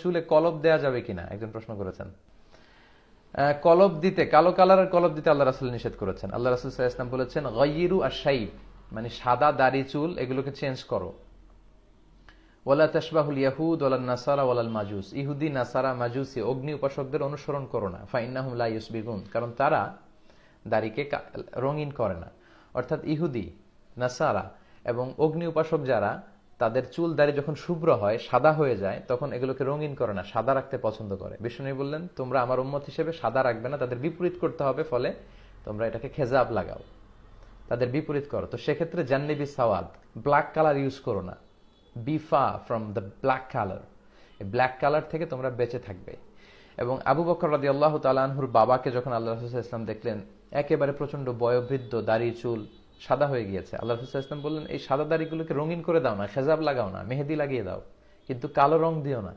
চুলে কলব দেয়া যাবে কিনা একজন প্রশ্ন করেছেন। কলব দিতে, কালো কালারের কলব দিতে আল্লাহ রাসূল নিষেধ করেছেন। আল্লাহ রাসূল সাল্লাল্লাহু আলাইহি ওয়াসাল্লাম বলেছেন গায়্যিরু আশ-শাইব, মানে সাদা দাড়ি চুল এগুলোকে চেঞ্জ করো। ওয়ালা তাশবাহুল ইয়াহুদ ওয়ালান নাসারা ওয়ালাল মাজুস, ইহুদি নাসারা মাজুসি অগ্নি উপাসকদের অনুসরণ করো না। ফাইন্নাহুম লা ইউসবিগুন, কারণ তারা দাড়িকে রঙিন করে না। অর্থাৎ ইহুদি, নাসারা এবং অগ্নি উপাসক যারা, তাদের চুল দাড়ি যখন শুভ্র হয়, সাদা হয়ে যায়, তখন এগুলোকে রঙিন করে না, সাদা রাখতে পছন্দ করে। বিষ্ণু বললেন তোমরা আমার উম্মত হিসেবে সাদা রাখবে না, তাদের বিপরীত করতে হবে, ফলে তোমরা এটাকে খেজাব লাগাও, তাদের বিপরীত করো। তো সেক্ষেত্রে জান্নিবি সাওয়াদ, ব্ল্যাক কালার ইউজ করো না। বি ফা ফ্রম দ্য ব্ল্যাক কালার, এই ব্ল্যাক কালার থেকে তোমরা বেঁচে থাকবে। এবং আবু বকর রাদিয়াল্লাহু তাআলা আনহুর বাবাকে যখন আল্লাহ রাসূল সাল্লাল্লাহু আলাইহি ওয়াসাল্লাম দেখলেন একেবারে প্রচন্ড বয়োবৃদ্ধ, দাড়ি চুল সাদা হয়ে গিয়েছে, আল্লাহ রাসূল সাল্লাল্লাহু আলাইহি ওয়াসাল্লাম বললেন এই সাদা দাড়িগুলোকে রঙিন করে দাও না, খেজাব লাগাও না, মেহেদি লাগিয়ে দাও, কিন্তু কালো রং দিও না।